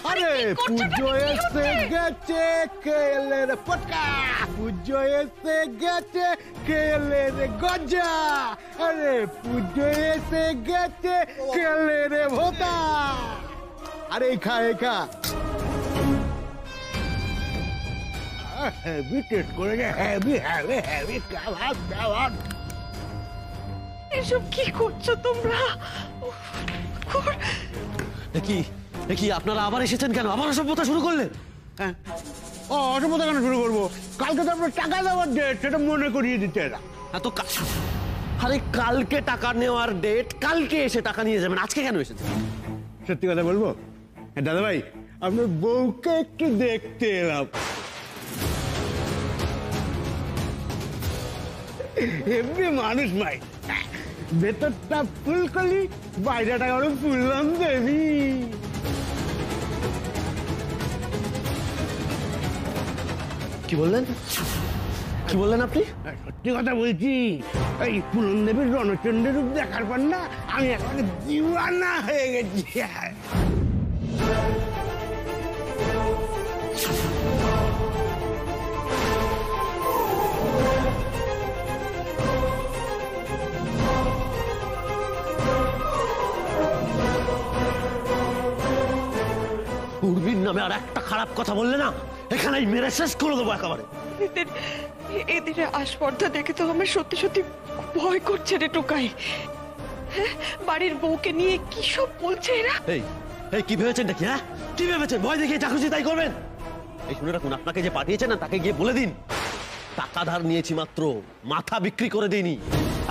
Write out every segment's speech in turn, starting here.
আরে পুজো এসে গেছে, খেলে রে পটকা, পুজো এসে গেছে, খেলে রে গজা, আরে পুজো এসে গেছে, খেলে রে ভোতা। আরে খা খা, হেভি টেস্ট করে গে, হেভি হেভি হেভি খাবার দাবার। এসব কি করছো তোমরা? দেখি আপনারা আবার এসেছেন কেন? আবার অসভ্যতা শুরু করলেন? হ্যাঁ, অসভ্যতা কেন শুরু করবো? কালকে তো আপনার টাকা দেওয়ার ডেট, সেটা মনে করিয়ে দিতে এরা। এত আরে কালকে টাকা নেওয়ার ডেট, কালকে এসে টাকা নিয়ে যাবেন, আজকে কেন এসেছেন? সত্যি কথা বলবো দাদা ভাই, আপনার বউকে একটু দেখতে এলাম। এমনি মানুষ ভাই, ভেতরটা ফুলকলি, বাইরেটা আরো ফুললাম দেবী। কি বললেন? কি বললেন আপনি? সত্যি কথা বলছি, এই পুলন দেবীর রণচন্দ্রের রূপ দেখার পর না আমি এখন দিওয়ানা হয়ে গেছি। উর্মির নামে আর একটা খারাপ কথা বললে না, এখানেই মেরে শেষ করে দেবো একেবারে। এদের আস্পর্ধা দেখে তো আমার সত্যি সত্যি ভয় করছে রে টোকাই। হ্যাঁ, বাড়ির বউকে নিয়ে কি সব বলছে এরা। এই কি ভেবেছেন নাকি? হ্যাঁ, কি ভেবেছেন? ভয় দেখিয়ে যা খুশি তাই করবেন? এই শুনে রাখুন, আপনাকে যে পাঠিয়েছেন না, তাকে গিয়ে বলে দিন টাকা ধার নিয়েছি মাত্র, মাথা বিক্রি করে দিইনি।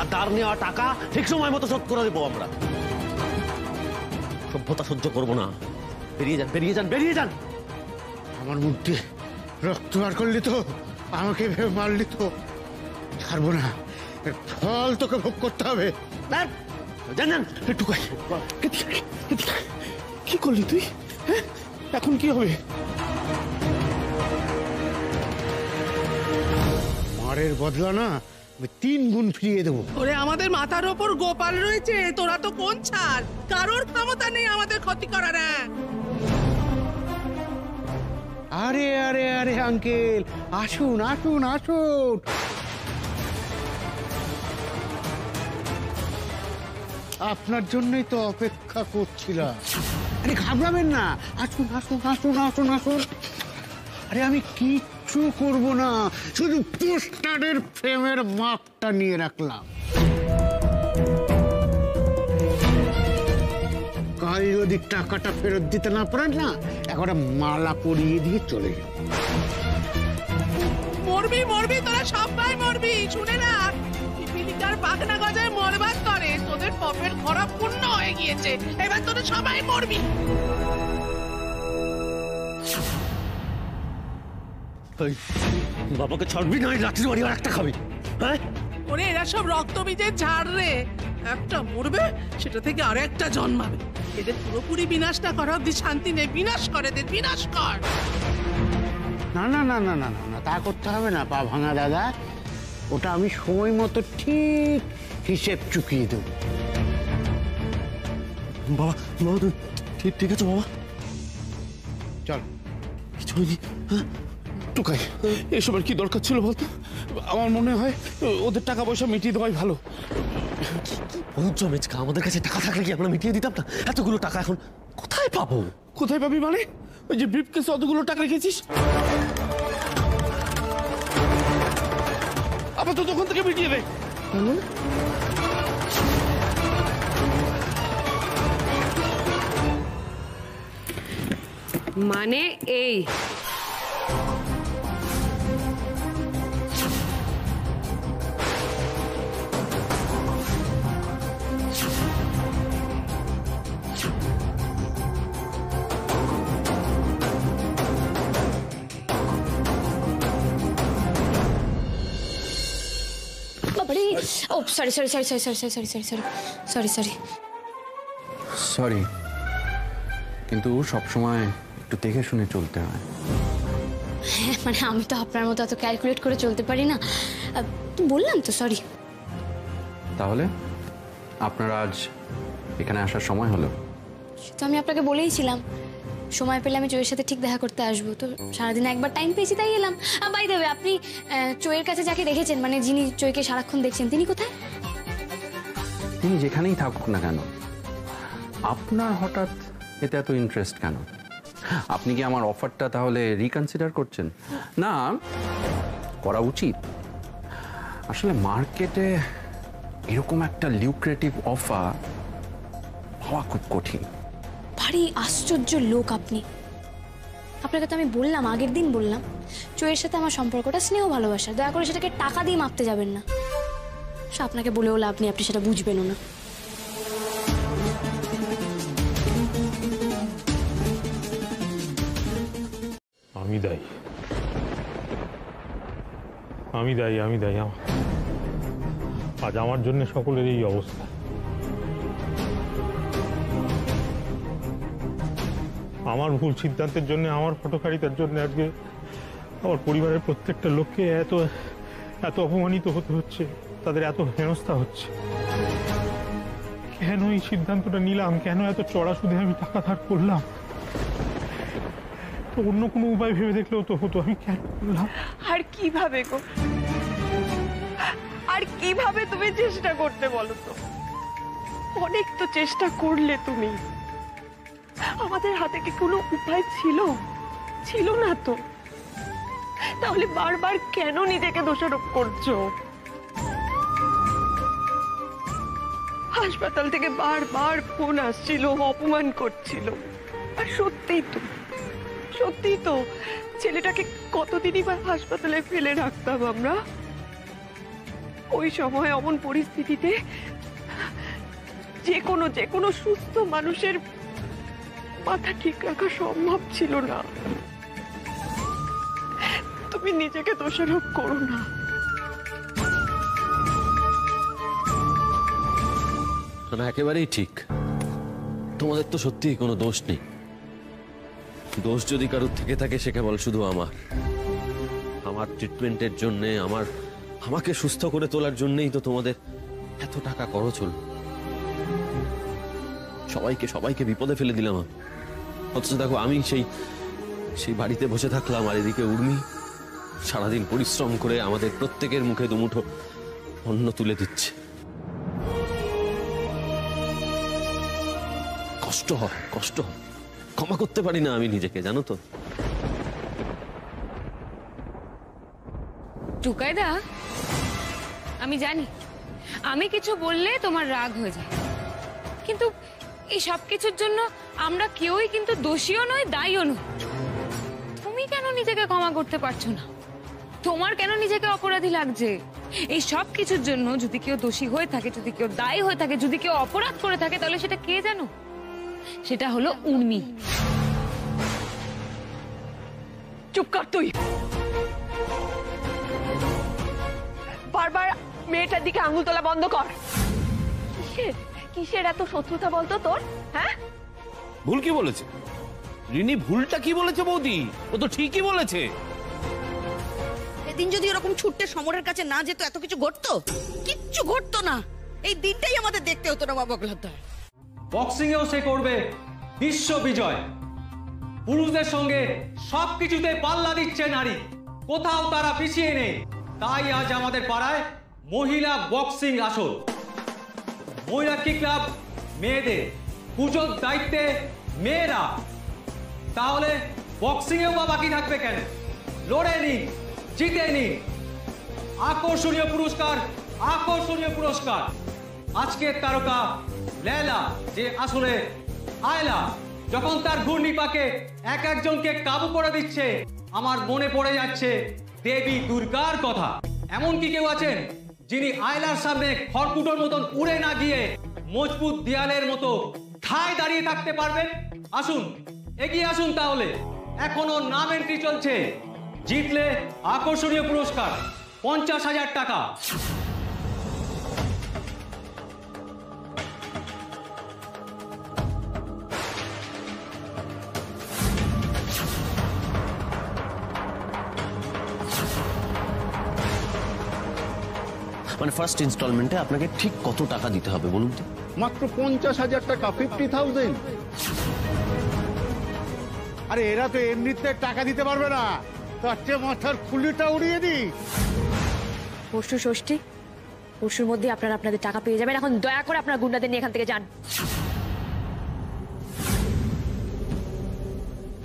আর ধার নেওয়া টাকা ঠিক সময় মতো শোধ করে দেবো আমরা। সভ্যতা সহ্য করবো না। বেরিয়ে যান, বেরিয়ে যান, বেরিয়ে যান। আমার মুখে রক্ত বার করলি তো, আমাকে ভেবে মারলি তো, ছাড়বো না, ফল তোকে ভোগ করতে হবে। জানেন টুকাই, কি করলি তুই? হ্যাঁ, এখন কি হবে? মারের বদলা না 3 গুণ ফিরিয়ে দেবো। ওরে আমাদের মাথার ওপর গোপাল রয়েছে, তোরা তো কোন ছাড়, কারোর ক্ষমতা নেই আমাদের ক্ষতি করার। আরে আরে আরে আঙ্কেল, আসুন আসুন আসুন। আপনার জন্যই তো অপেক্ষা করছিলাম। আরে ঘাবড়াবেন না, আসুন আসুন আসুন আসুন আসুন। আরে আমি কিচ্ছু করব না, শুধু পোস্টারের ফ্রেমের মাপটা নিয়ে রাখলাম। কাল যদি টাকাটা ফেরত দিতে না পারেন না, একটা মালা পরিয়ে দিয়ে চলে যাও। মরবি মরবি, তোরা সবাই মরবি। শুনে না, পিপিলিকার পাখনা গজায় মরবার করে, তোদের পপের খরা পূর্ণ হয়ে গিয়েছে, এবার তোরা সবাই মরবি। বাবাকে ছাড়বি না, লাঠির বাড়ি আর একটা খাবি। হ্যাঁ, ওরে এরা সব রক্তবীজের ঝাড় রে, একটা মরবে সেটা থেকে আর একটা জন্মাবে। এদের পুরোপুরি বিনাশ না করা অব্দি শান্তি নেই। বিনাশ করে, এদের বিনাশ কর। না না না না না না, তা করতে হবে না পা ভাঙা দাদা, ওটা আমি সময় মতো ঠিক হিসেব চুকিয়ে দেব। বাবা, বাবা ঠিক ঠিক আছে বাবা, চল। কিছু হয়নি? হ্যাঁ টুকাই, এসবের কি দরকার ছিল বলতো? আমার মনে হয় ওদের টাকা পয়সা মিটিয়ে দেওয়াই ভালো। বলছো মেচকা, আমাদের কাছে টাকা থাকলে কি আমরা মিটিয়ে দিতাম না? এতগুলো টাকা এখন কোথায় পাবো? কোথায় পাবি মানে? ওই যে ব্রিফকেসে অতগুলো টাকা রেখেছিস, আপাতত ওখান থেকে মিটিয়ে দে। মানে এই ও sorry sorry sorry sorry sorry sorry sorry sorry sorry sorry sorry sorry, কিন্তু সবসময় একটু দেখে শুনে চলতে হয়। হ্যাঁ, মানে আমি তো আপনার মতো এত ক্যালকুলেট করে চলতে পারি না, বললাম তো সরি। তাহলে আপনারা আজ এখানে আসার সময় হলো? তো আমি আপনাকে বলেইছিলাম সময় পেলে আমি চোয়ের সাথে ঠিক দেখা করতে আসবো, তো সারাদিনে একবার টাইম পেয়েছি তাই এলাম। বাই দ্য ওয়ে, আপনি চোয়ের কাছে যাকে রেখেছেন, মানে যিনি চোয়কে সারাক্ষণ দেখছেন, তিনি কোথায়? তিনি যেখানেই থাকুক না কেন, আপনার হঠাৎ এতে এত ইন্টারেস্ট কেন? আপনি কি আমার অফারটা তাহলে রিকনসিডার করছেন? না, করা উচিত। আসলে মার্কেটে এরকম একটা লিউক্রেটিভ অফার পাওয়া খুব কঠিন। ভারী আশ্চর্য লোক আপনি। আপনাকে তো আমি বললাম, আগের দিন বললাম, চোয়ের সাথে আমার সম্পর্কটা স্নেহ ভালোবাসা, দয়া করে সেটাকে টাকা দিয়ে মাপতে যাবেন না। আপনাকে বলেও লাভ নেই, আপনি সেটা বুঝবেনও না। আমি দায়ী, আমি দায়ী, আমি দায়ী। আজ আমার জন্য সকলের এই অবস্থা। আমার ভুল সিদ্ধান্তের জন্য, আমার ফটোকারিতার জন্য আজকে আমার পরিবারের প্রত্যেকটা লোককে এত এত অপমানিত হতে হচ্ছে, তাদের এত হেনস্থা হচ্ছে। কেন এই সিদ্ধান্তটা নিলাম? কেন এত চড়া সুদে আমি টাকা ধার করলাম? তো অন্য কোনো উপায় ভেবে দেখলেও তো হতো, আমি কেন করলাম? আর কিভাবে গো, আর কিভাবে তুমি চেষ্টা করতে বলো তো? অনেক তো চেষ্টা করলে তুমি। আমাদের হাতে কি কোনো উপায় ছিল? ছিল না তো। তাহলে বারবার কেন নিজেকে দোষারোপ করছো? হাসপাতাল থেকে বারবার ফোন আসছিল, অপমান করছিল। আর সত্যিই তো, সত্যিই তো, ছেলেটাকে কতদিনই বা হাসপাতালে ফেলে রাখতাম আমরা। ওই সময় অমন পরিস্থিতিতে যে কোনো সুস্থ মানুষের মাথা ঠিক রাখা সম্ভব ছিল না। তুমি নিজেকে দোষারোপ করো না। না, একেবারেই ঠিক। তোমাদের তো সত্যিই কোনো দোষ নেই। দোষ যদি কারোর থেকে থাকে সে কেবল শুধু আমার ট্রিটমেন্টের জন্য, আমাকে সুস্থ করে তোলার জন্যই তো তোমাদের এত টাকা খরচ হল। সবাইকে বিপদে ফেলে দিলাম। অথচ দেখো, আমি সেই বাড়িতে বসে থাকলাম, আর এদিকে উর্মি সারাদিন পরিশ্রম করে আমাদের প্রত্যেকের মুখে দুমুঠো অন্ন তুলে দিচ্ছে। কষ্ট হয়। ক্ষমা করতে পারি না আমি নিজেকে, জানো তো। টুকাইদা, আমি জানি আমি কিছু বললে তোমার রাগ হয়ে যায়, কিন্তু এই সব কিছুর জন্য আমরা কেউই কিন্তু দোষীও নই, দায়ীও নই। তুমি কেন নিজেকে ক্ষমা করতে পারছো না? তোমার কেন নিজেকে অপরাধী লাগছে? এই সব কিছুর জন্য যদি কেউ দোষী হয়ে থাকে, যদি কেউ দায়ী হয়ে থাকে, যদি কেউ অপরাধ করে থাকে, তাহলে সেটা কে জানো? সেটা হলো উর্মি। চুপ কর তুই। বারবার মেয়েটার দিকে আঙুল তোলা বন্ধ কর। কিসের এত শত্রুতা বলতো তোর? হ্যাঁ, ভুল কি বলেছে রিনি? ভুলটা কি বলেছে বৌদি? ও তো ঠিকই বলেছে। এদিন যদি এরকম ছুটতে সমরের কাছে না যেত, এত কিছু ঘটতো? কিচ্ছু ঘটতো না। এই দিনটাই আমাদের দেখতে হতো না বাবা গ্লাদ্দার। বক্সিং এও সে করবে বিশ্ব বিজয়। পুরুষদের সঙ্গে সবকিছুতে পাল্লা দিচ্ছে নারী, কোথাও তারা পিছিয়ে নেই। তাই আজ আমাদের পাড়ায় মহিলা বক্সিং আসর। মহিলা কি ক্লাব মেয়েদের, পুজোর দায়িত্বে মেয়েরা। তাহলে বক্সিং এও বা বাকি থাকবে কেন? লড়ে নি, জিতে নি। আকর্ষণীয় পুরস্কার, আকর্ষণীয় পুরস্কার। আজকের তারকা লেলা, যে আসলে আয়লা, যখন তার ঘূর্ণিপাকে এক একজনকে কাবু করে দিচ্ছে, আমার মনে পড়ে যাচ্ছে দেবী দুর্গার কথা। এমন কি কেউ আছেন যিনি আয়লার সামনে খড়কুটোর মতন উড়ে না গিয়ে মজবুত দেয়ালের মতো ঠায় দাঁড়িয়ে থাকতে পারবেন? আসুন, এগিয়ে আসুন। তাহলে এখনো নাম এন্ট্রি চলছে। জিতলে আকর্ষণীয় পুরস্কার 50,000 টাকা। মানে ফার্স্ট ইনস্টলমেন্টে আপনাকে ঠিক কত টাকা দিতে হবে বলুন তো? মাত্র 50,000 টাকা, 50,000। আরে এরা তো এমনিতে টাকা দিতে পারবে না, তার চেয়ে মাথার খুলিটা উড়িয়ে দিই। পরশু ষষ্ঠী, পরশুর মধ্যে আপনারা আপনাদের টাকা পেয়ে যাবেন। এখন দয়া করে আপনার গুন্ডাদের নিয়ে এখান থেকে যান।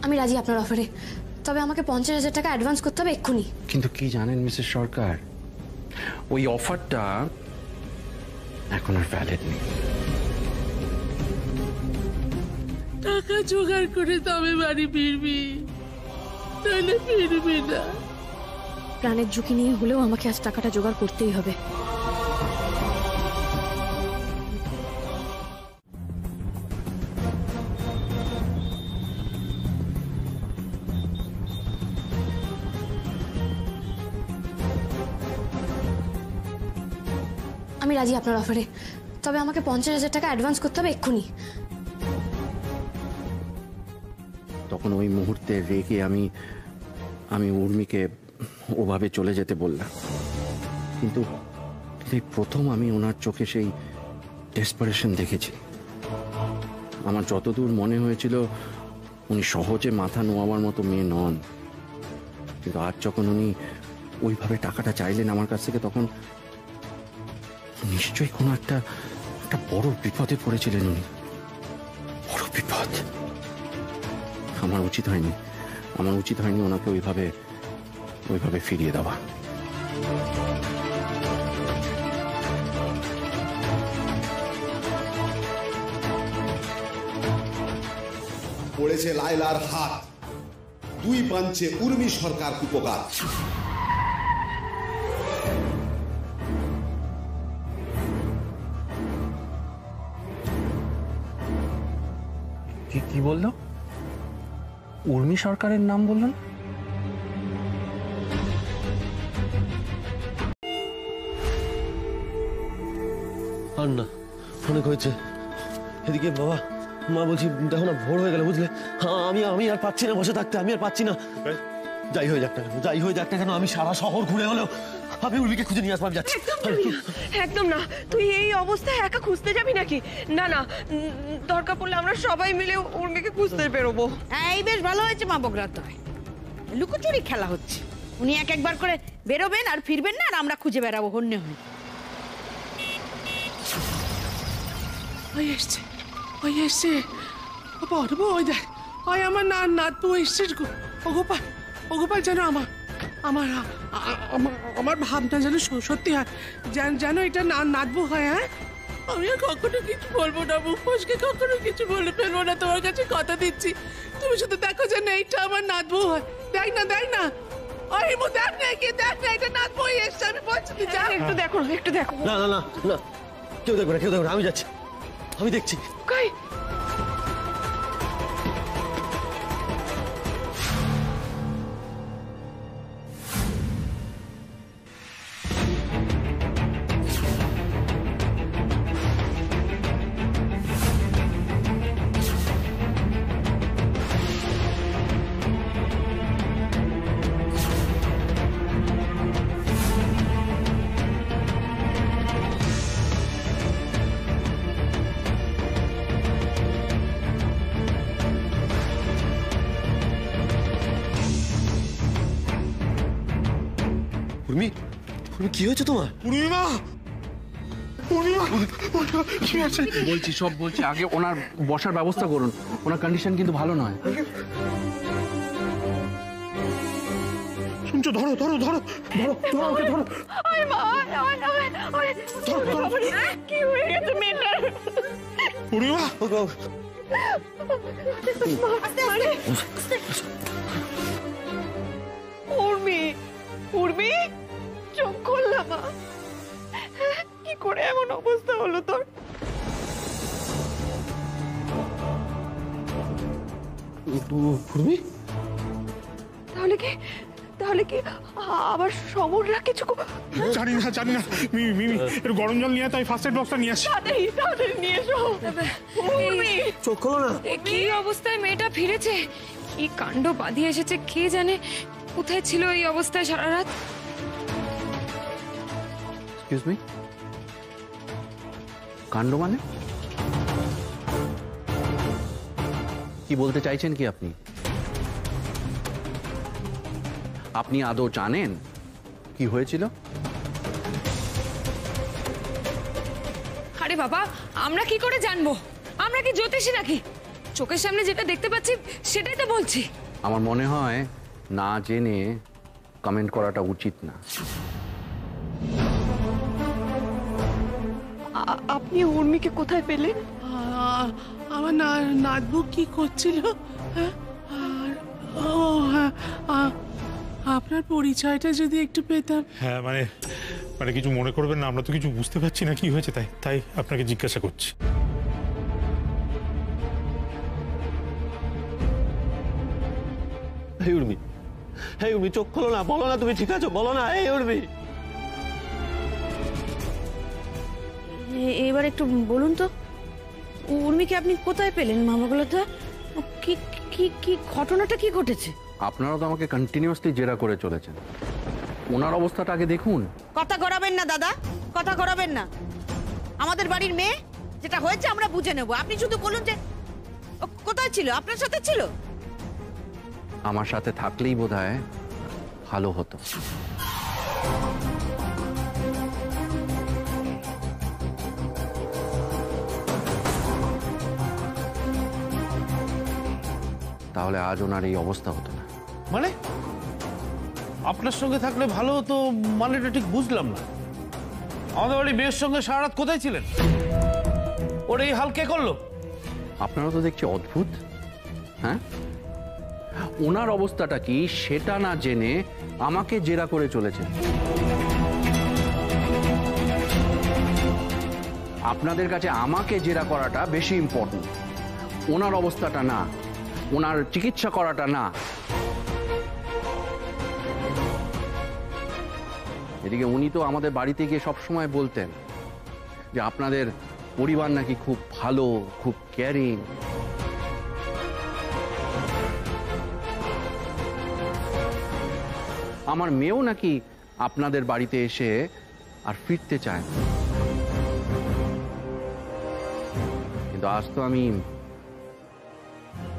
আমি রাজি আপনার অফারে, তবে আমাকে 50,000 টাকা অ্যাডভান্স করতে হবে এক্ষুনি। কিন্তু কি জানেন মিসেস সরকার, ওই অফারটা এখন আর ভ্যালিড নেই। টাকা জোগাড় করে তবে বাড়ি ফিরবি, নইলে ফিরবি না। প্রাণের ঝুঁকি নিয়ে হলেও আমাকে আজ টাকাটা জোগাড় করতেই হবে। আমি রাজি আপনার অফারে, তবে আমাকে 50,000 টাকা অ্যাডভান্স করতে হবে এক্ষুনি। তখন ওই মুহূর্তে রেগে আমি উর্মিকে ওভাবে চলে যেতে বললাম, কিন্তু এই প্রথম আমি ওনার চোখে সেই ডেসপারেশন দেখেছি। আমার যতদূর মনে হয়েছিল উনি সহজে মাথা নোয়াবার মতো মেয়ে নন, কিন্তু আজ যখন উনি ওইভাবে টাকাটা চাইলেন আমার কাছ থেকে, তখন নিশ্চয়ই কোনো একটা বড় বিপদে পড়েছিলেন উনি, বড় বিপদ। আমার উচিত হয়নি ওনাকে ওইভাবে ফিরিয়ে দেওয়া। পড়েছে লায়লার হাত, দুই প্রান্তে উর্মি সরকার কুপকার। কি বললো? উর্মি সরকারের নাম বললেন? আর না, অনেক হয়েছে। এদিকে বাবা মা বলছি দেখো না ভোর হয়ে গেল বুঝলে। আমি আর পাচ্ছি না বসে থাকতে, আমি আর পাচ্ছি না। যাই হয়ে যাক না কেন আমি সারা শহর ঘুরে হলেও আমি উর্মিকে খুঁজে নিয়ে আসবো। আমি যাচ্ছি। একদম না, তুই এই অবস্থায় একা খুঁজতে যাবি নাকি? না না, দরকার পড়লে আমরা সবাই মিলে উর্মিকে খুঁজতে বেরোবো। এই বেশ ভালো হয়েছে মা বগরাত, লুকোচুরি খেলা হচ্ছে। উনি একবার করে বেরোবেন আর ফিরবেন না, আর আমরা খুঁজে বেড়াবো হন্যে হয়ে। ওই এসছে বলবো, ওই দেখ, ওই আমার নাতবু এসছিস গো। ও গোপাল যেন আমার ভাবনা যেন সত্যি হয়, যেন এটা নাতবু হয়। হ্যাঁ, আমি আর কখনো কিছু বলবো না, মুখ ফসকে কখনো কিছু বলে ফেলবো না, তোমার কাছে কথা দিচ্ছি। তুমি শুধু দেখো যেন এইটা আমার নাতবু হয়। দেখ না দেখ না, ওই মো দেখ না, কি দেখ না, এটা নাতবু এসছে, আমি বলছি তুই যা। একটু দেখো। না না না না, কেউ দেখবে না, আমি যাচ্ছি, আমি দেখছি। কই উর্মি, কি হয়েছে তোমার? পূর্ণিমা কি আছে? বলছি আগে ওনার বসার ব্যবস্থা করুন, ওনার কন্ডিশন কিন্তু ভালো নয়। শুনছো? ধরো ওকে ধরো। কি হয়ে গেছে মেয়েটার? পূর্ণিমা উর্মি চোখ খুললাম, কি করে এমন অবস্থা হলো তোর? উর্মি তাহলে কি আবার সমররা কিছু? জানি না মিমি একটু গরম জল নিয়ে তাই ফার্স্ট এড বক্সটা নিয়ে আসি। তাড়াতাড়ি নিয়ে এসো। চোখ খোলো না। কি অবস্থায় মেয়েটা ফিরেছে, কি কাণ্ড বাঁধিয়ে এসেছে কে জানে। কোথায় ছিল এই অবস্থায় সারা রাত? এক্সকিউজ মি, কাণ্ড মানে কি বলতে চাইছেন কি আপনি? আপনি আদৌ জানেন কি হয়েছিল? আরে বাবা, আমরা কি করে জানবো? আমরা কি জ্যোতিষী নাকি? চোখের সামনে যেটা দেখতে পাচ্ছি সেটাই তো বলছি। আমার মনে হয় না জেনে কমেন্ট করাটা উচিত না। আপনি উর্মিকে কোথায় পেলেন? আমার নাতবু কি করছিল, হ্যাঁ? আর ও হ্যাঁ, আপনার পরিচয়টা যদি একটু পেতাম। হ্যাঁ মানে মানে কিছু মনে করবেন না, আমরা তো কিছু বুঝতে পারছি না কি হয়েছে, তাই তাই আপনাকে জিজ্ঞাসা করছি। হে উর্মি, হে উর্মি, চোখ খোলো না, বলো না তুমি ঠিক আছো, বলো না। হে উর্মি, এবার একটু বলুন তো, উর্মিকে আপনি কোথায় পেলেন মামাগুলোতে? কি কি কি ঘটনাটা কি ঘটেছে? আপনারা তো আমাকে কন্টিনিউয়াসলি জেরা করে চলেছেন, ওনার অবস্থাটা আগে দেখুন। কথা ঘোরাবেন না দাদা, কথা ঘোরাবেন না। আমাদের বাড়ির মেয়ে, যেটা হয়েছে আমরা বুঝে নেব। আপনি শুধু বলুন যে ও কোথায় ছিল, আপনার সাথে ছিল? আমার সাথে থাকলেই বোধহয় ভালো হতো। তাহলে আজ ওনার এই অবস্থা হতো না। মানে আপনার সঙ্গে থাকলে ভালো হতো মানেটা ঠিক বুঝলাম না। আমাদের বাড়ি মেয়ের সঙ্গে সারা রাত কোথায় ছিলেন? ওর এই হাল কে করলো? আপনারা তো দেখছি অদ্ভুত। হ্যাঁ, ওনার অবস্থাটা কি সেটা না জেনে আমাকে জেরা করে চলেছেন। আপনাদের কাছে আমাকে জেরা করাটা বেশি ইম্পর্টেন্ট, ওনার অবস্থাটা না, ওনার চিকিৎসা করাটা না। এদিকে উনি তো আমাদের বাড়িতে গিয়ে সবসময় বলতেন যে আপনাদের পরিবার নাকি খুব ভালো, খুব কেয়ারিং। আমার মেয়েও নাকি আপনাদের বাড়িতে এসে আর ফিরতে চায় না। কিন্তু আজ তো আমি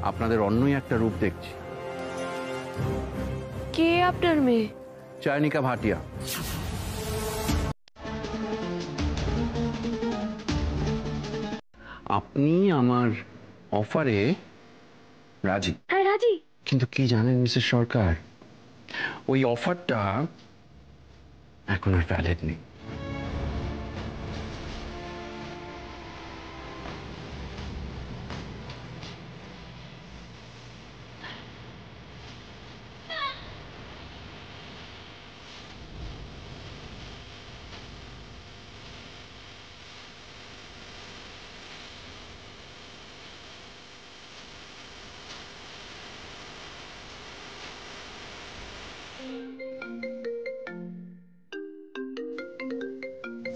আপনাদের অন্যই একটা রূপ দেখছি। কে আপনার মেয়ে? চায়নিকা ভাটিয়া। আপনি আমার অফারে রাজি? হ্যাঁ রাজি। কিন্তু কি জানেন মিসেস সরকার, ওই অফারটা এখন আর ভ্যালিড নেই।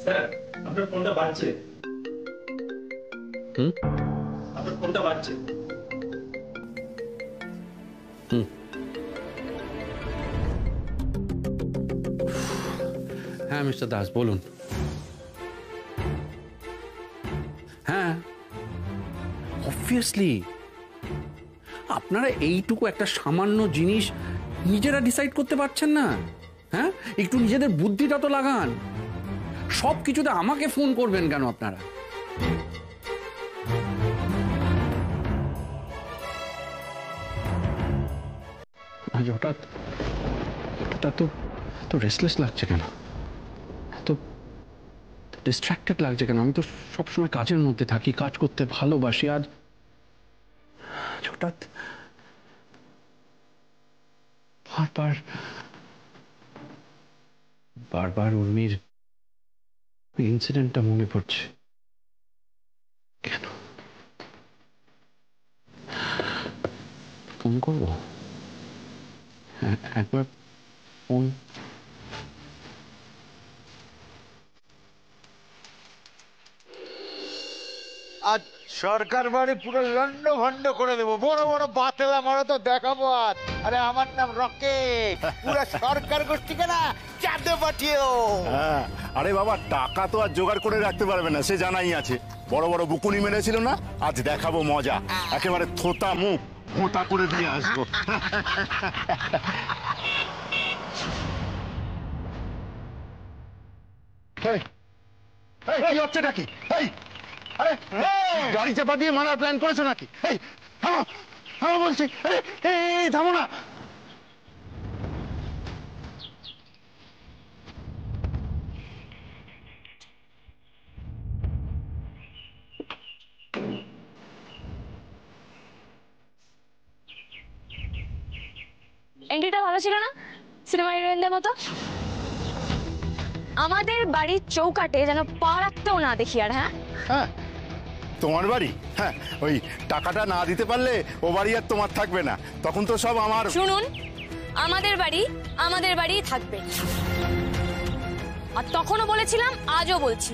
স্যার আপনার ফোনটা বাজছে। আপনার ফোনটা বাজছে। হ্যাঁ মিস্টার দাস বলুন। হ্যাঁ অবভিয়াসলি আপনারা এইটুকু একটা সামান্য জিনিস নিজেরা ডিসাইড করতে পারছেন না? হ্যাঁ, একটু নিজেদের বুদ্ধিটা তো লাগান। সব কিছুতে আমাকে ফোন করবেন কেন আপনারা? আজ হঠাৎ তো রেস্টলেস লাগছে কেন, তো ডিস্ট্র্যাক্টেড লাগছে কেন? আমি তো সবসময় কাজের মধ্যে থাকি, কাজ করতে ভালোবাসি। আজ হঠাৎ বারবার উর্মির ইনসিডেন্টটা মনে পড়ছে কেন? ফোন করবো একবার, ফোন। আজ সরকার বাড়ি পুরো লন্ড ভন্ড করে দেবো, বড় বড় বাতেলা মারা তো দেখাবো। আরে আমার নাম রকেট, পুরো সরকার গোষ্ঠীকে না চাঁদে পাঠিও। হ্যাঁ, আরে বাবা টাকা তো আর জোগাড় করে রাখতে পারবে না, সে জানাই আছে। বড় বড় বুকুনি মেরেছিল না, আজ দেখাবো মজা। একেবারে থোতা মুখ ভোঁতা করে দিয়ে আসবো। কি হচ্ছে নাকি? আরে গাড়ি চাপা দিয়ে মারার প্ল্যান করেছো নাকি? থামো বলছি, থামো না। এন্ট্রিটা ভালো ছিল না সিনেমা হিরোইনদের মতো? আমাদের বাড়ির চৌকাটে যেন পা রাখতেও না দেখি আর। হ্যাঁ হ্যাঁ, তোমার বাড়ি? হ্যাঁ, ওই টাকাটা না দিতে পারলে ও বাড়ি আর তোমার থাকবে না, তখন তো সব আমার। শুনুন, আমাদের বাড়ি থাকবে। আর তখনও বলেছিলাম, আজও বলছি,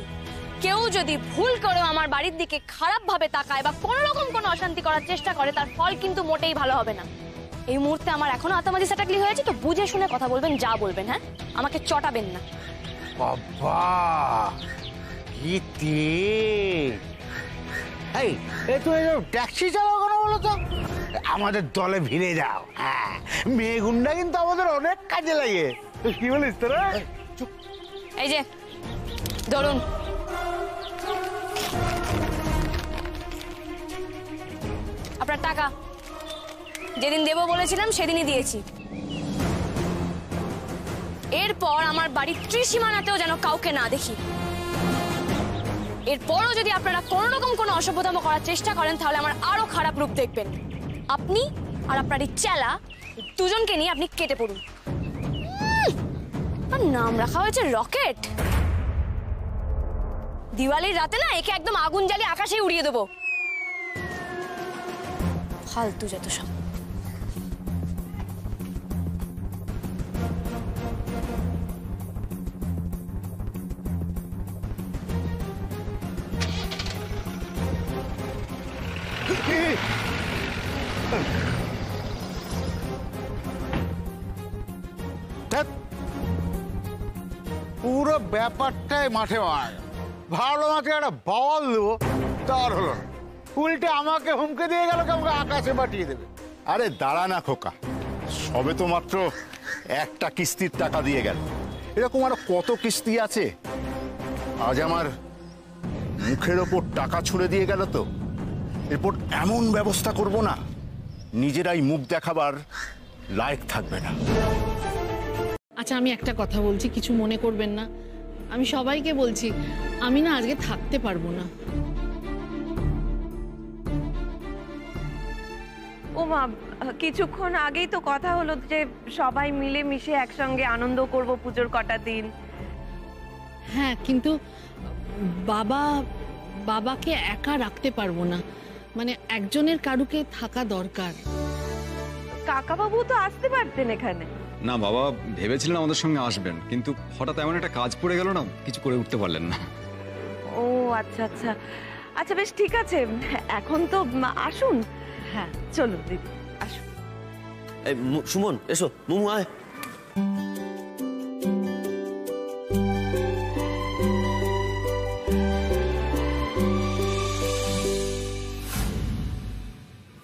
কেউ যদি ভুল করে আমার বাড়ির দিকে খারাপ ভাবে তাকায় বা কোনো রকম কোনো অশান্তি করার চেষ্টা করে, তার ফল কিন্তু মোটেই ভালো হবে না। এই মুহূর্তে আমার এখনো আতামাজি সাটাকলি হয়েছে, তো বুঝে শুনে কথা বলবেন, যা বলবেন। হ্যাঁ, আমাকে চটাবেন না। বাবা কি তেজ! এই তুমি ট্যাক্সি চালাও কেন বলো তো? আমাদের দলে ভিড়ে যাও। হ্যাঁ, মেয়ে গুন্ডা কিন্তু আমাদের অনেক কাজে লাগে। কি বলিস তোরা? এই যে ধরুন, আপনার টাকা যেদিন দেবো বলেছিলাম সেদিনই দিয়েছি। এরপর আমার বাড়ির ত্রিসীমানাতেও যেন কাউকে না দেখি। এরপরও যদি আপনারা কোনো রকম কোনো অসভ্যতম করার চেষ্টা করেন, তাহলে আমার আরো খারাপ রূপ দেখবেন। আপনি আর আপনার এই চেলা দুজনকে নিয়ে আপনি কেটে পড়ুন। আর নাম রাখা হয়েছে রকেট। দিওয়ালির রাতে না একে একদম আগুন জ্বালিয়ে আকাশে উড়িয়ে দেবো। ফালতু যত সব। পুরো ব্যাপারটাই মাঠে মার। ভালো মাঠে একটা বল দেবো, তার হলো না। উল্টে আমাকে হুমকে দিয়ে গেল, আমাকে আকাশে পাঠিয়ে দেবে। আরে দাঁড়া না খোকা, সবে তো মাত্র একটা কিস্তির টাকা দিয়ে গেল। এরকম আরো কত কিস্তি আছে। আজ আমার মুখের ওপর টাকা ছুঁড়ে দিয়ে গেল, তো এরপর এমন ব্যবস্থা করব না, নিজেরাই মুখ দেখাবার লায়ক থাকবে না। আচ্ছা, আমি একটা কথা বলছি, কিছু মনে করবেন না। আমি সবাইকে বলছি, আমি না আজকে থাকতে পারবো না। ও মা, কিছুক্ষণ আগেই তো কথা হলো যে সবাই মিলে মিশে একসঙ্গে আনন্দ করব পুজোর কটা দিন। হ্যাঁ, কিন্তু বাবাকে একা রাখতে পারবো না। মানে একজনের কারুকে থাকা দরকার। কাকাবাবু তো আসতে পারতেন এখানে। না বাবা, ভেবেছিলেন আমাদের সঙ্গে আসবেন, কিন্তু হঠাৎ এমন একটা কাজ পড়ে গেল না, কিছু করে উঠতে পারলেন না। ও আচ্ছা আচ্ছা আচ্ছা, বেশ ঠিক আছে, এখন তো আসুন। হ্যাঁ চলুন দিদি, আসুন। এই সুমন, এসো। মুমু আয়।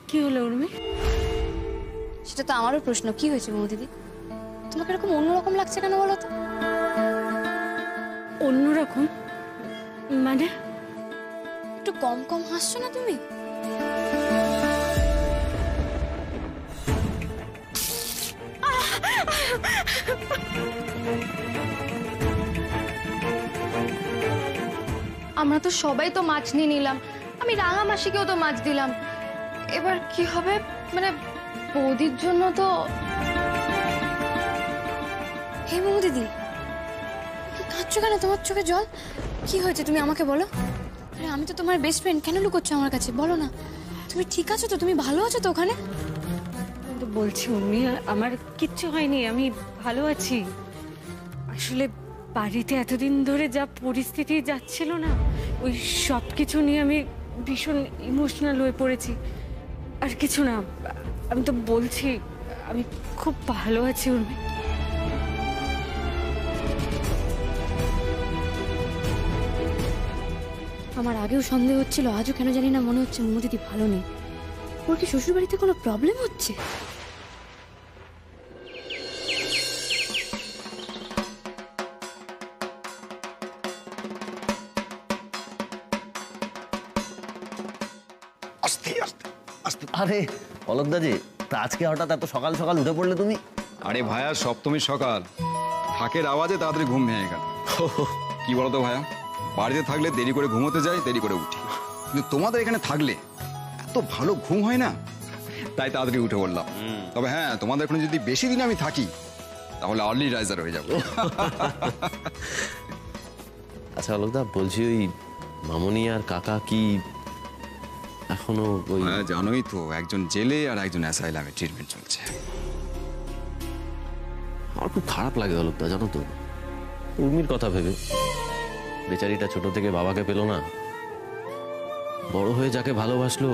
কি হলো উর্মি? সেটা তো আমারও প্রশ্ন। কি হয়েছে মৌ দিদি? তোমাকে এরকম অন্যরকম লাগছে কেন বলো তো? অন্যরকম মানে? একটু কম কম হাসছো না তুমি? আমরা তো সবাই তো মাছ নিয়ে নিলাম, আমি রাঙা মাসিকেও তো মাছ দিলাম। এবার কি হবে? মানে বৌদির জন্য তো। হে মৌ দিদি, কাঁদছো কেন? তোমার চোখে জল? কি হয়েছে তুমি আমাকে বলো। আরে আমি তো তোমার বেস্ট ফ্রেন্ড, কেন লুকোচ্ছ আমার কাছে? বলো না, তুমি ঠিক আছো তো? তুমি ভালো আছো তো ওখানে? তো বলছি উর্মি, আমার কিচ্ছু হয়নি, আমি ভালো আছি। আসলে বাড়িতে এতদিন ধরে যা পরিস্থিতি যাচ্ছিল না, ওই সব কিছু নিয়ে আমি ভীষণ ইমোশনাল হয়ে পড়েছি। আর কিছু না, আমি তো বলছি আমি খুব ভালো আছি উর্মি। আমার আগেও সন্দেহ হচ্ছিল, আজও কেন জানি না মনে হচ্ছে মৌদিদি ভালো নেই। ওর কি শ্বশুর বাড়িতে কোনো প্রবলেম হচ্ছে? আরে অলোকদাজি, তা আজকে হঠাৎ এত সকাল সকাল উঠে পড়লে তুমি? আরে ভাইয়া, সপ্তমীর সকাল, ঢাকের আওয়াজে তাড়াতাড়ি ঘুম ভেঙে গেল। কি বলতো ভাইয়া, বাড়িতে থাকলে দেরি করে ঘুমোতে যাই, দেরি করে উঠি, কিন্তু তোমাদের এখানে থাকলে এত ভালো ঘুম হয় না, তাই তাড়াতাড়ি উঠে পড়লাম। তবে হ্যাঁ, তোমাদের এখানে যদি বেশি দিন আমি থাকি তাহলে আর্লি রাইজার হয়ে যাবো। আচ্ছা অলোকদা, বলছি ওই মামনি আর কাকা কি এখনো ওই? জানোই তো, একজন জেলে আর একজন অ্যাসাইলামে ট্রিটমেন্ট চলছে। আমার খুব খারাপ লাগে অলোকদা, জানো তো, উর্মির কথা ভেবে। বেচারিটা ছোট থেকে বাবাকে পেল না, বড় হয়ে যাকে ভালোবাসলো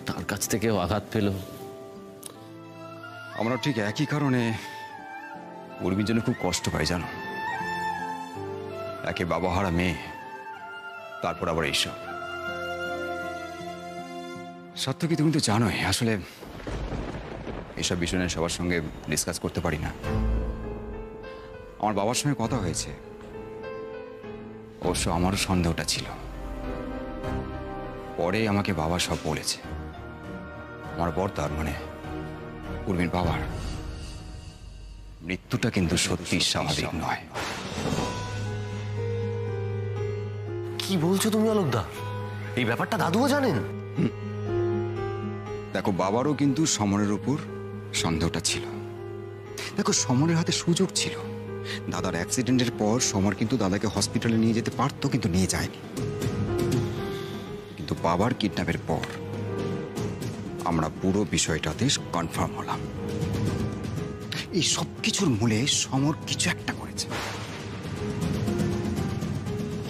তার কাছ থেকেও আঘাত পেল। আমরা ঠিক একই কারণে উর্মির জন্য খুব কষ্ট পাই, জানো। একে বাবা হারা মেয়ে, তারপর আবার এইসব। সত্য কি, তুমি তো জানোই আসলে এসব বিষয় নিয়ে সবার সঙ্গে ডিসকাস করতে পারি না। আমার বাবার সঙ্গে কথা হয়েছে, অবশ্য আমারও সন্দেহটা ছিল। পরে আমাকে বাবা সব বলেছে। আমার বর্দার মানে উর্মির বাবার মৃত্যুটা কিন্তু সত্যি স্বাভাবিক নয়। কি বলছো তুমি অলোকদা? এই ব্যাপারটা দাদুও জানেন? দেখো, বাবারও কিন্তু সমরের উপর সন্দেহটা ছিল। দেখো, সমরের হাতে সুযোগ ছিল। দাদার অ্যাক্সিডেন্টের পর সমর কিন্তু দাদাকে হসপিটালে নিয়ে যেতে পারতো, কিন্তু নিয়ে যায়নি। কিন্তু বাবার কিডন্যাপের পর আমরা পুরো বিষয়টাতে কনফার্ম হলাম, এই সব কিছুর মূলে সমর কিছু একটা করেছে।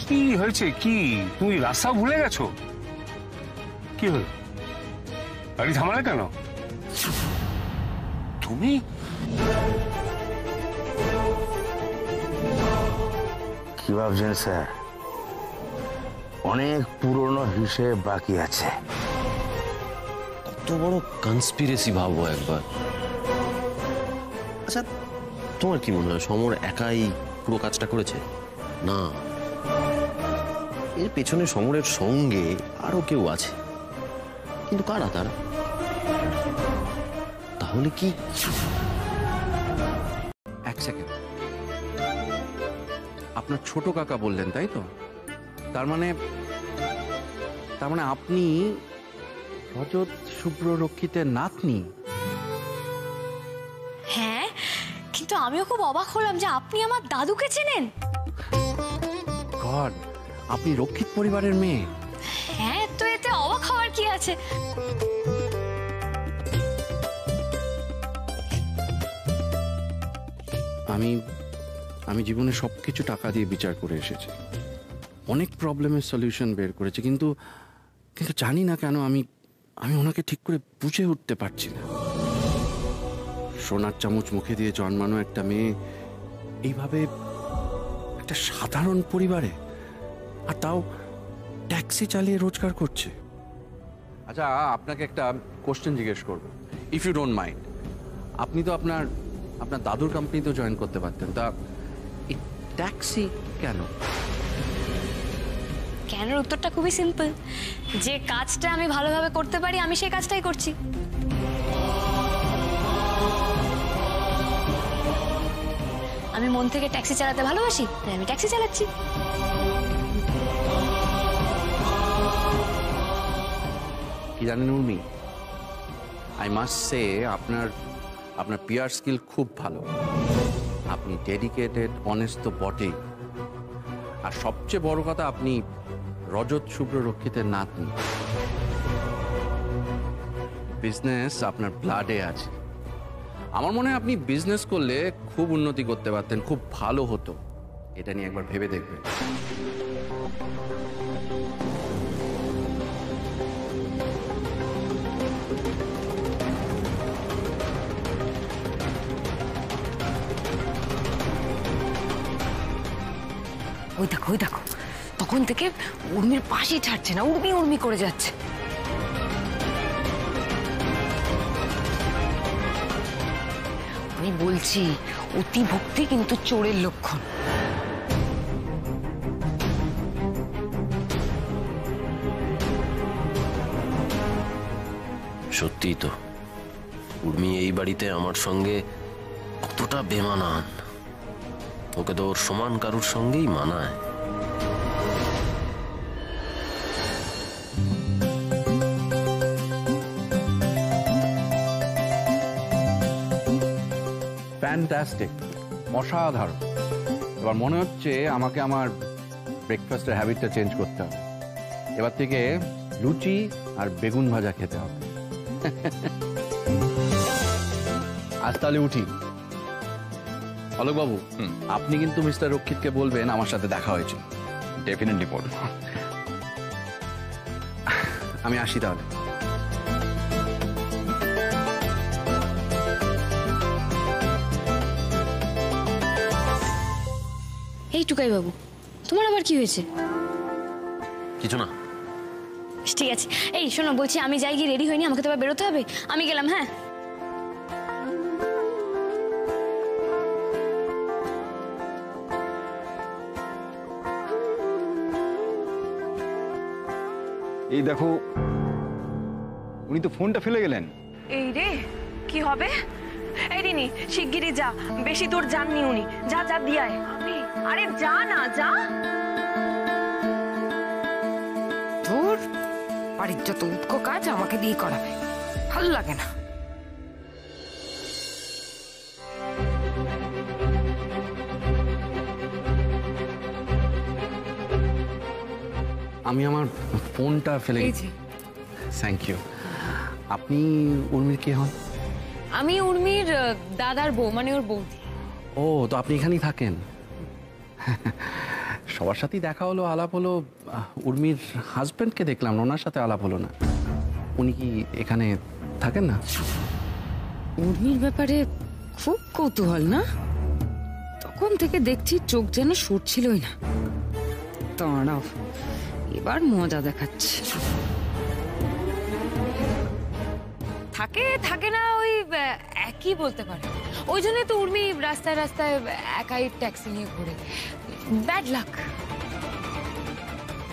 কি হয়েছে? কি তুমি রাস্তা ভুলে গেছো? কি হলো? গাড়ি থামালে কেন? তুমি কি ভাবছেন স্যার? অনেক পুরনো হিসেব বাকি আছে। কত বড় কনস্পিরেসি ভাববো একবার। আচ্ছা, তোমার কি মনে হয় সমর একাই পুরো কাজটা করেছে? না, এর পেছনে সমরের সঙ্গে আরো কেউ আছে, কিন্তু কারা তারা? তাহলে কি? এক সেকেন্ড, আপনার ছোট কাকা বললেন তাই তো? তার মানে আপনি রজত শুভ্র রক্ষিতের নাতনি? হ্যাঁ, কিন্তু আমিও খুব অবাক হলাম যে আপনি আমার দাদুকে চেনেন। গড, আপনি রক্ষিত পরিবারের মেয়ে? হ্যাঁ, তো এতে অবাক হওয়ার কি আছে? আমি জীবনে সবকিছু টাকা দিয়ে বিচার করে এসেছি, অনেক প্রবলেমের সলিউশন বের করেছি, কিন্তু জানি না কেন আমি ওনাকে ঠিক করে বুঝে উঠতে পারছি না। সোনার চামচ মুখে দিয়ে জন্মানো একটা মেয়ে এইভাবে একটা সাধারণ পরিবারে, আর তাও ট্যাক্সি চালিয়ে রোজগার করছে। আচ্ছা, আপনাকে একটা কোশ্চেন জিজ্ঞেস করবো, ইফ ইউ ডোন্ট মাইন্ড। আপনি তো আপনার দাদুর কোম্পানিতে জয়েন করতে পারতেন, তা এই ট্যাক্সি কেন? কেনের উত্তরটা খুবই সিম্পল। যে কাজটা আমি ভালোভাবে করতে পারি, আমি সেই কাজটাই করছি। আমি মন থেকে ট্যাক্সি চালাতে ভালোবাসি, তাই আমি ট্যাক্সি চালাচ্ছি। কি জানেন উর্মি, আই মাস্ট সে আপনার পিআর স্কিল খুব ভালো। আপনি ডেডিকেটেড, অনেস্ট তো বটেই, আর সবচেয়ে বড় কথা আপনি রজত শুভ্র রক্ষিতের নাতনি। বিজনেস আপনার ব্লাডে আছে। আমার মনে হয় আপনি বিজনেস করলে খুব উন্নতি করতে পারতেন, খুব ভালো হতো। এটা নিয়ে একবার ভেবে দেখবেন। ওই দেখো তখন থেকে উর্মির পাশেই ছাড়ছে না, উর্মি উর্মি করে যাচ্ছে। আমি বলছি অতি ভক্তি কিন্তু চোরের লক্ষণ। সত্যিই তো উর্মি এই বাড়িতে আমার সঙ্গে কতটা বেমানান, ওকে তো ওর সমান কারুর সঙ্গেই মানায়। ফ্যান্টাস্টিক, অসাধারণ। এবার মনে হচ্ছে আমাকে আমার ব্রেকফাস্টের হ্যাবিটটা চেঞ্জ করতে হবে। এবার থেকে লুচি আর বেগুন ভাজা খেতে হবে। আজ তাহলে উঠি। অলোকবাবু, আপনি কিন্তু মিস্টার রক্ষিতকে বলবেন আমার সাথে দেখা হয়েছে। ডেফিনেটলি বলবো। আমি আসি তাহলে। এই টুকাই বাবু, তোমার আবার কি হয়েছে? কিছু না। ঠিক আছে, এই শোনো, বলছি আমি যাই, গিয়ে রেডি হয়নি, আমাকে তো এবার বেরোতে হবে। আমি গেলাম, হ্যাঁ। এই দেখো, উনি তো ফোনটা ফেলে গেলেন। এই রে, কি হবে? এই রিনি, শিগগিরই যা, বেশি দূর যাননি উনি। যা যা দিয়ে আয়। আরে যা না, যা। ধুর, বাড়ির যত উৎকো কাজ আমাকে দিয়ে করাবে, ভালো লাগে না। আমি আমার ফোনটা ফেলে গেছি। Thank you. আপনি উর্মির কে হন? আমি উর্মির দাদার বউ, মানে ওর বৌদি। ও, তো আপনি এখানেই থাকেন? সবার সাথেই দেখা হলো, আলাপ হলো। উর্মির হাজব্যান্ডকে দেখলাম, ওনার সাথে আলাপ হলো না। উনি কি এখানে থাকেন না? উর্মির ব্যাপারে খুব কৌতূহল না? তখন থেকে দেখছি চোখ যেন সরছিলই না। দাঁড়াও, এবার মজা দেখাচ্ছে। থাকে থাকে না, ওই একই বলতে পারে। ওই জন্য তো উর্মি রাস্তায় রাস্তায় একাই ট্যাক্সি নিয়ে ঘুরে। Bad luck.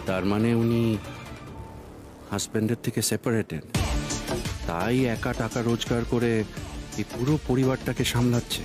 তার মানে উনি হাজব্যান্ডের থেকে সেপারেটেড, তাই একা টাকা রোজগার করে এই পুরো পরিবারটাকে সামলাচ্ছে।